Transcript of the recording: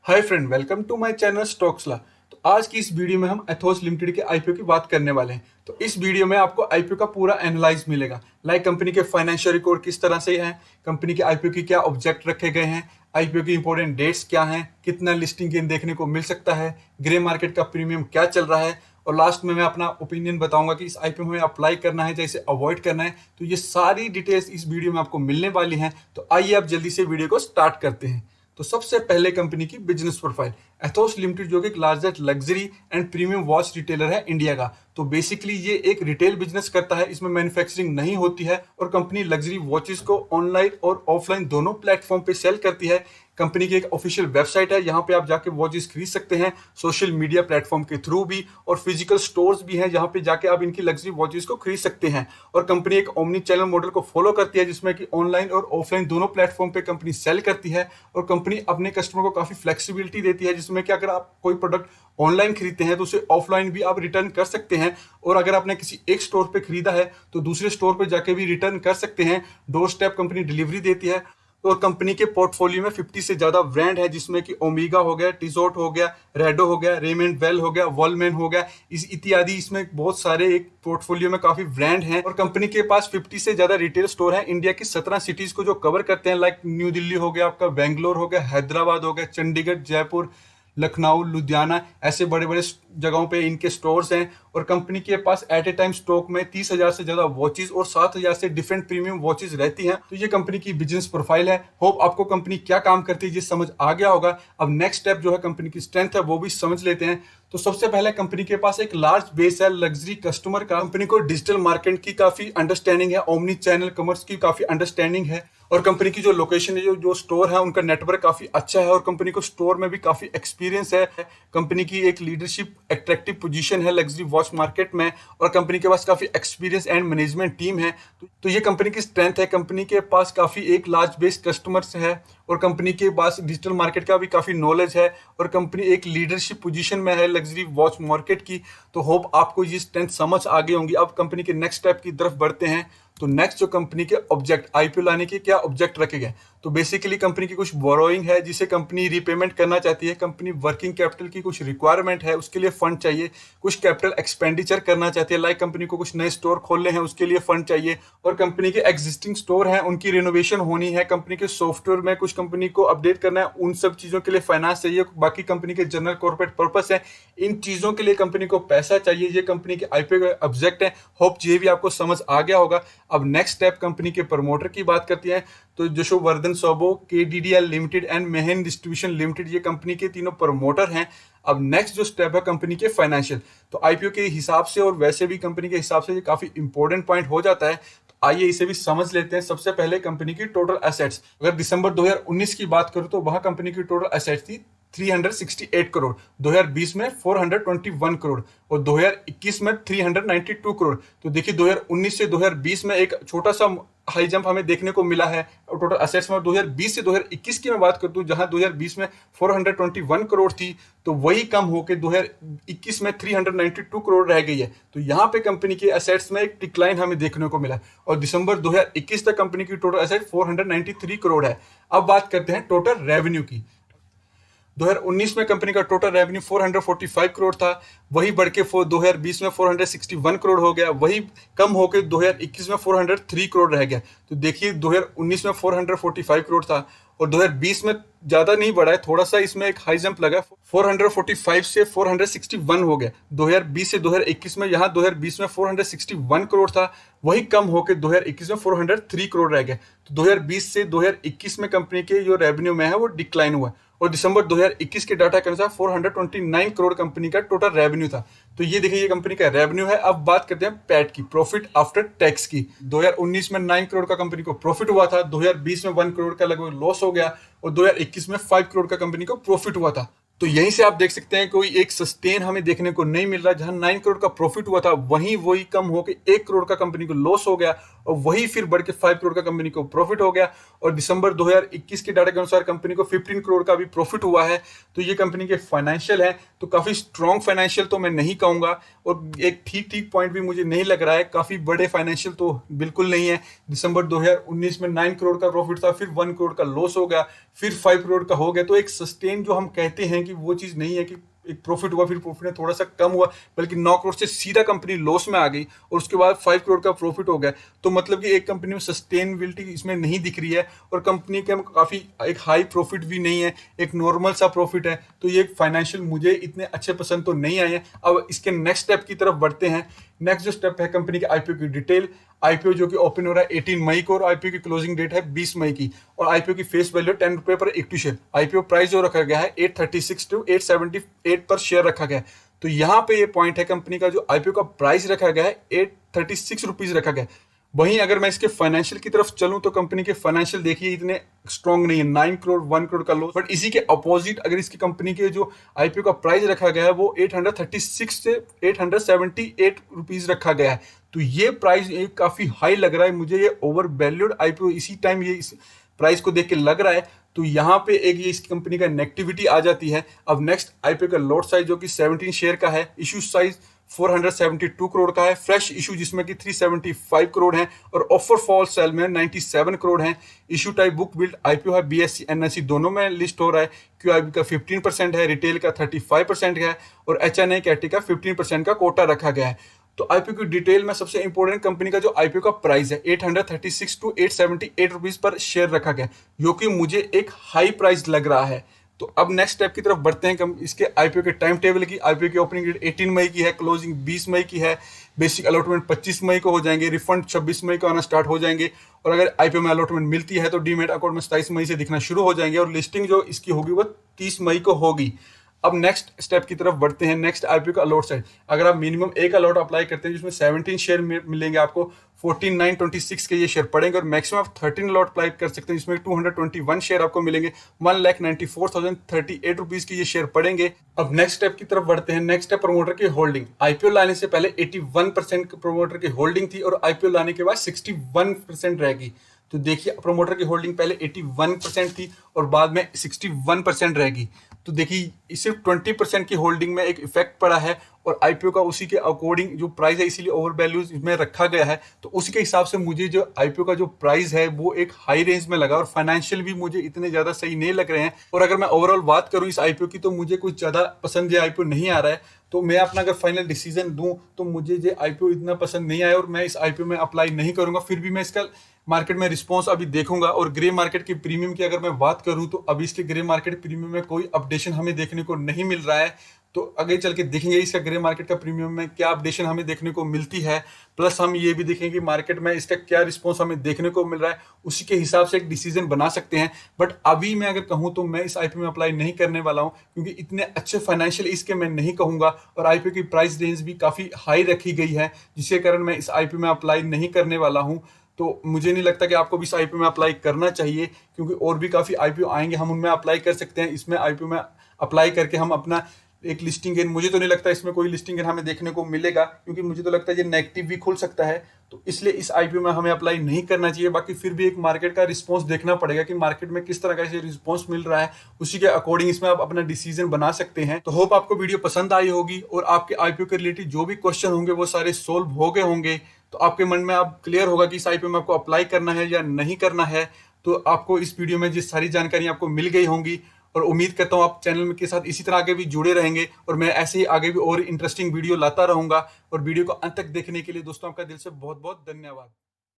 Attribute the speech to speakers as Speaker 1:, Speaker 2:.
Speaker 1: Hi friend, welcome to my channel स्टॉक्सला। तो आज की इस वीडियो में हम एथोस लिमिटेड के आईपीओ की बात करने वाले हैं। तो इस वीडियो में आपको आईपीओ का पूरा एनालाइज मिलेगा, लाइक कंपनी के फाइनेंशियल रिकॉर्ड किस तरह से हैं, कंपनी के आईपीओ की क्या ऑब्जेक्ट रखे गए हैं, आईपीओ की इंपॉर्टेंट डेट्स क्या हैं, कितना लिस्टिंग गेन देखने को मिल सकता है, ग्रे मार्केट का प्रीमियम क्या चल रहा है, और लास्ट में मैं अपना ओपिनियन बताऊंगा कि इस आईपीओ में अप्लाई करना है या इसे अवॉइड करना है। तो ये सारी डिटेल्स इस वीडियो में आपको मिलने वाली हैं। तो आइए आप जल्दी से वीडियो को स्टार्ट करते हैं। तो सबसे पहले कंपनी की बिजनेस प्रोफाइल, एथोस लिमिटेड जो कि एक largest luxury and premium watch retailer है इंडिया का। तो बेसिकली ये एक रिटेल बिजनेस करता है, इसमें मैन्युफैक्चरिंग नहीं होती है और कंपनी लग्जरी वॉचेस को ऑनलाइन और ऑफलाइन दोनों प्लेटफॉर्म पे सेल करती है। कंपनी की एक ऑफिशियल वेबसाइट है, यहाँ पे आप जाके वॉचेस खरीद सकते हैं, सोशल मीडिया प्लेटफॉर्म के थ्रू भी, और फिजिकल स्टोर्स भी हैं जहाँ पे जाके आप इनकी लग्जरी वॉचेस को खरीद सकते हैं। और कंपनी एक ओमनी चैनल मॉडल को फॉलो करती है, जिसमें कि ऑनलाइन और ऑफलाइन दोनों प्लेटफॉर्म पे कंपनी सेल करती है। और कंपनी अपने कस्टमर को काफी फ्लेक्सिबिलिटी देती है, जिसमें कि अगर आप कोई प्रोडक्ट ऑनलाइन खरीदते हैं तो उसे ऑफलाइन भी आप रिटर्न कर सकते हैं, और अगर आपने किसी एक स्टोर पे खरीदा है तो दूसरे स्टोर पे जाके भी रिटर्न कर सकते हैं। डोर स्टेप कंपनी डिलीवरी देती है। और कंपनी के पोर्टफोलियो में 50 से ज्यादा ब्रांड है, जिसमें कि ओमेगा हो गया, टिजोट हो गया, रेडो हो गया, रेमंड वेल हो गया, वॉलमैन हो गया, इस इत्यादि। इसमें बहुत सारे एक पोर्टफोलियो में काफी ब्रांड हैं। और कंपनी के पास 50 से ज्यादा रिटेल स्टोर है इंडिया की 17 सिटीज को जो कवर करते हैं, लाइक न्यू दिल्ली हो गया, आपका बेंगलोर हो गया, हैदराबाद हो गया, चंडीगढ़, जयपुर, लखनऊ, लुधियाना, ऐसे बड़े बड़े जगहों पे इनके स्टोर्स हैं। और कंपनी के पास एट ए टाइम स्टॉक में 30,000 से ज्यादा वॉचेस और 7,000 से डिफरेंट प्रीमियम वॉचेस रहती हैं। तो ये कंपनी की बिजनेस प्रोफाइल है। होप आपको कंपनी क्या काम करती है ये समझ आ गया होगा। अब नेक्स्ट स्टेप जो है कंपनी की स्ट्रेंथ है वो भी समझ लेते हैं। तो सबसे पहले कंपनी के पास एक लार्ज बेस है लग्जरी कस्टमर का। कंपनी को डिजिटल मार्केट की काफी अंडरस्टैंडिंग है, ओमनी चैनल कॉमर्स की काफी अंडरस्टैंडिंग है, और कंपनी की जो लोकेशन है, जो स्टोर है, उनका नेटवर्क काफी अच्छा है, और कंपनी को स्टोर में भी काफी एक्सपीरियंस है। कंपनी की एक लीडरशिप एट्रैक्टिव पोजीशन है लग्जरी वॉच मार्केट में, और कंपनी के पास काफी एक्सपीरियंस एंड मैनेजमेंट टीम है। तो ये कंपनी की स्ट्रेंथ है। कंपनी के पास काफी एक लार्ज बेस कस्टमर्स है, और कंपनी के पास डिजिटल मार्केट का भी काफी नॉलेज है, और कंपनी एक लीडरशिप पोजीशन में है लग्जरी वॉच मार्केट की। तो होप आपको ये स्ट्रेंथ समझ आ गई होंगी। अब कंपनी के नेक्स्ट स्टेप की तरफ बढ़ते हैं। तो नेक्स्ट जो कंपनी के ऑब्जेक्ट, आईपीओ लाने के क्या ऑब्जेक्ट रखे गए, तो बेसिकली कंपनी की कुछ बोरोइंग है जिसे कंपनी रीपेमेंट करना चाहती है, कंपनी वर्किंग कैपिटल की कुछ रिक्वायरमेंट है, उसके लिए फंड चाहिए, कुछ कैपिटल एक्सपेंडिचर करना चाहती है, लाइक कंपनी को कुछ नए स्टोर खोलने हैं, उसके लिए फंड चाहिए, और कंपनी के एग्जिस्टिंग स्टोर हैं उनकी रिनोवेशन होनी है, कंपनी के सॉफ्टवेयर में कुछ कंपनी को अपडेट करना है, उन सब चीजों के लिए फाइनेंस चाहिए, बाकी कंपनी के जनरल कॉर्पोरेट पर्पस है, इन चीजों के लिए कंपनी को पैसा चाहिए। ये कंपनी के आईपीओ का ऑब्जेक्ट है। होप ये भी आपको समझ आ गया होगा। अब नेक्स्ट स्टेप कंपनी के प्रमोटर की बात करती है। तो यशोवर्धन सोबो, KDDL limited and Mahen distribution limited, ये कंपनी के तीनों प्रमोटर हैं। अब नेक्स्ट जो स्टेप है कंपनी के फाइनेंशियल, तो आईपीओ के हिसाब से और वैसे भी कंपनी के हिसाब से ये काफी इंपॉर्टेंट पॉइंट हो जाता है। तो आइए इसे भी समझ लेते हैं। सबसे पहले कंपनी की टोटल एसेट्स, अगर दिसंबर 2019 की बात करूं तो वहां कंपनी की टोटल एसेट्स थी 368 करोड़, 2020 में 421 करोड़, और 2021 में 392 करोड़। तो देखिए 2019 से 2020 में एक छोटा सा हाई जंप हमें देखने को मिला है टोटल एसेट्स में। 2020 से 2021 की मैं बात करता हूँ, जहां 2020 में 421 करोड़ थी, तो वही कम होकर 2021 में 392 करोड़ रह गई है। तो यहाँ पे कंपनी के एसेट्स में एक डिक्लाइन हमें देखने को मिला, और दिसंबर 2021 तक कंपनी की टोटल एसेट 493 करोड़ है। अब बात करते हैं टोटल रेवेन्यू की। 2019 में कंपनी का टोटल रेवेन्यू 445 करोड़ था, वही बढ़ के 2020 में 461 करोड़ हो गया, वही कम होकर 2021 में 403 करोड़ रह गया। तो देखिए 2019 में 445 करोड़ था, और 2020 में ज्यादा नहीं बढ़ा है, थोड़ा सा इसमें एक हाई जंप लगा, 445 से 461 हो गया 2020 से 2021 में। यहाँ 2020 में 461 करोड़ था, वही कम होकर 2021 में 403 करोड़ रह गया। तो 2020 से 2021 में कंपनी के जो रेवेन्यू में है वो डिक्लाइन हुआ, और दिसंबर 2021 के डाटा के अनुसार 429 करोड़ कंपनी का टोटल रेवेन्यू था। तो ये देखिए ये कंपनी का रेवेन्यू है। अब बात करते हैं पैट की, प्रॉफिट आफ्टर टैक्स की। 2019 में 9 करोड़ का कंपनी को प्रॉफिट हुआ था, 2020 में 1 करोड़ का लगभग लॉस हो गया, और 2021 में 5 करोड़ का कंपनी को प्रॉफिट हुआ था। तो यहीं से आप देख सकते हैं कोई एक सस्टेन हमें देखने को नहीं मिल रहा। जहां 9 करोड़ का प्रॉफिट हुआ था, वही कम होकर 1 करोड़ का कंपनी को लॉस हो गया, और वही फिर बढ़ के 5 करोड़ का कंपनी को प्रॉफिट हो गया। और दिसंबर 2021 के डाटा के अनुसार कंपनी को 15 करोड़ का भी प्रॉफिट हुआ है। तो ये कंपनी के फाइनेंशियल है, तो काफी स्ट्रॉन्ग फाइनेंशियल तो मैं नहीं कहूंगा, और एक ठीक ठीक पॉइंट भी मुझे नहीं लग रहा है, काफी बड़े फाइनेंशियल तो बिल्कुल नहीं है। दिसंबर 2019 में 9 करोड़ का प्रॉफिट था, फिर 1 करोड़ का लॉस हो गया, फिर 5 करोड़ का हो गया। तो एक सस्टेन जो हम कहते हैं कि वो चीज नहीं है कि एक प्रॉफिट हुआ फिर प्रॉफिट में थोड़ा सा कम हुआ, बल्कि 9 करोड़ से सीधा कंपनी लॉस में आ गई और उसके बाद 5 करोड़ का प्रॉफिट हो गया। तो मतलब कि एक कंपनी में सस्टेनेबिलिटी इसमें नहीं दिख रही है, और कंपनी के काफी एक हाई प्रॉफिट भी नहीं है, एक नॉर्मल सा प्रॉफिट है। तो ये फाइनेंशियल मुझे इतने अच्छे पसंद तो नहीं आए हैं। अब इसके नेक्स्ट स्टेप की तरफ बढ़ते हैं। नेक्स्ट जो स्टेप है कंपनी के आईपीओ की डिटेल। आईपीओ जो कि ओपन हो रहा है 18 मई को, और आईपीओ की क्लोजिंग डेट है 20 मई की, और आईपीओ की फेस वैल्यू 10 रुपए पर इक्विटी शेयर। आईपीओ प्राइस जो रखा गया है 836 टू 878 पर शेयर रखा गया है। तो यहाँ पे ये पॉइंट है, कंपनी का जो आईपीओ का प्राइस रखा गया है 836 रुपीज रखा गया है। वहीं अगर मैं इसके फाइनेंशियल की तरफ चलूं तो कंपनी के फाइनेंशियल देखिए इतने स्ट्रॉन्ग नहीं है, 9 करोड़ 1 करोड़ का लॉस। बट इसी के अपोजिट अगर इसकी कंपनी के जो आईपीओ का प्राइस रखा गया है वो 836 से 878 रुपीज रखा गया है। तो ये प्राइस एक काफी हाई लग रहा है मुझे, ये ओवर वैल्यूड आईपीओ इसी टाइम ये इस प्राइस को देख के लग रहा है। तो यहाँ पे एक ये इस कंपनी का नेगेटिविटी आ जाती है। अब नेक्स्ट आईपीओ का लॉट साइज जो कि 17 शेयर का है, इशू साइज 472 करोड़ का है, फ्रेश इशू जिसमें कि 375 करोड़ है, और ऑफर फॉल सेल में 97 करोड़ है। Issue type book build IPO है, बीएससी एनएससी दोनों में लिस्ट हो रहा है। क्यूआईबी का 15% है, रिटेल का 35% है, और एचएनआई कैटी का 15% का कोटा रखा गया है। तो आईपीओ की डिटेल में सबसे इंपॉर्टेंट कंपनी का जो आईपीओ का प्राइस है 836 टू 878 रुपीज पर शेयर रखा गया, जो कि मुझे एक हाई प्राइस लग रहा है। तो अब नेक्स्ट स्टेप की तरफ बढ़ते हैं। इसके आईपीओ के टाइम टेबल की। आईपीओ की ओपनिंग डेट 18 मई की है, क्लोजिंग 20 मई की है, बेसिक अलॉटमेंट 25 मई को हो जाएंगे, रिफंड 26 मई को आना स्टार्ट हो जाएंगे, और अगर आईपीओ में अलॉटमेंट मिलती है तो डीमेट अकाउंट में 27 मई से दिखना शुरू हो जाएंगे, और लिस्टिंग जो इसकी होगी वो 30 मई को होगी। अब नेक्स्ट स्टेप की तरफ बढ़ते हैं। नेक्स्ट आईपीओ का अलॉट साइज, अगर आप मिनिमम एक अलॉट अप्लाई करते हैं जिसमें 17 शेयर मिलेंगे आपको, 14,926 के ये शेयर पड़ेंगे, और मैक्सिमम आप 13 अलॉट अप्लाई कर सकते हैं जिसमें 221 शेयर आपको मिलेंगे, 1,94,038 रुपीज के ये शेयर पड़ेंगे। अब नेक्स्ट स्टेप की तरफ बढ़ते हैं। नेक्स्ट स्टेप प्रमोटर की होल्डिंग। आईपीओ लाने से पहले 81% प्रमोटर की होल्डिंग थी, और आईपीओ लाने के बाद 61% रहेगी। तो देखिए प्रमोटर की होल्डिंग पहले 81% थी और बाद में 61% रहेगी। तो देखिए सिर्फ 20% की होल्डिंग में एक इफेक्ट पड़ा है, और आईपीओ का उसी के अकॉर्डिंग जो प्राइस है इसीलिए ओवर वैल्यू इसमें रखा गया है। तो उसी के हिसाब से मुझे जो आईपीओ का जो प्राइस है वो एक हाई रेंज में लगा, और फाइनेंशियल भी मुझे इतने ज्यादा सही नहीं लग रहे हैं। और अगर मैं ओवरऑल बात करूं इस आईपीओ की, तो मुझे कुछ ज्यादा पसंद ये आईपीओ नहीं आ रहा है। तो मैं अपना अगर फाइनल डिसीजन दूं तो मुझे ये आईपीओ इतना पसंद नहीं आया, और मैं इस आईपीओ में अप्लाई नहीं करूंगा। फिर भी मैं इसका मार्केट में रिस्पॉन्स अभी देखूंगा। और ग्रे मार्केट की प्रीमियम की अगर मैं बात करूं तो अभी इसके ग्रे मार्केट प्रीमियम में कोई अपडेशन हमें देखने को नहीं मिल रहा है। तो आगे चल के देखेंगे इसका ग्रे मार्केट का प्रीमियम में क्या अपडेशन हमें देखने को मिलती है, प्लस हम ये भी देखेंगे कि मार्केट में इसका क्या रिस्पॉन्स हमें देखने को मिल रहा है, उसी के हिसाब से एक डिसीजन बना सकते हैं। बट अभी मैं अगर कहूँ तो मैं इस आईपीओ में अप्लाई नहीं करने वाला हूँ, क्योंकि इतने अच्छे फाइनेंशियल इसके मैं नहीं कहूँगा, और आईपीओ की प्राइस रेंज भी काफ़ी हाई रखी गई है, जिसके कारण मैं इस आईपीओ में अप्लाई नहीं करने वाला हूँ। तो मुझे नहीं लगता कि आपको भी इस आईपीओ में अप्लाई करना चाहिए, क्योंकि और भी काफ़ी आईपीओ आएंगे, हम उनमें अप्लाई कर सकते हैं। इसमें आईपीओ में अप्लाई करके हम अपना एक लिस्टिंग गेन, मुझे तो नहीं लगता इसमें कोई लिस्टिंग गेन हमें देखने को मिलेगा, क्योंकि मुझे तो लगता है ये नेगेटिव भी खुल सकता है। तो इसलिए इस आईपीओ में हमें अप्लाई नहीं करना चाहिए। बाकी फिर भी एक मार्केट का रिस्पॉन्स देखना पड़ेगा कि मार्केट में किस तरह का इसे रिस्पॉन्स मिल रहा है, उसी के अकॉर्डिंग इसमें आप अपना डिसीजन बना सकते हैं। तो होप आपको वीडियो पसंद आई होगी, और आपके आईपीओ के रिलेटेड जो भी क्वेश्चन होंगे वो सारे सोल्व हो गए होंगे। तो आपके मन में अब क्लियर होगा कि इस आईपीओ में आपको अप्लाई करना है या नहीं करना है। तो आपको इस वीडियो में जिस सारी जानकारी आपको मिल गई होंगी, और उम्मीद करता हूँ आप चैनल के साथ इसी तरह आगे भी जुड़े रहेंगे, और मैं ऐसे ही आगे भी और इंटरेस्टिंग वीडियो लाता रहूंगा। और वीडियो को अंत तक देखने के लिए दोस्तों आपका दिल से बहुत बहुत धन्यवाद।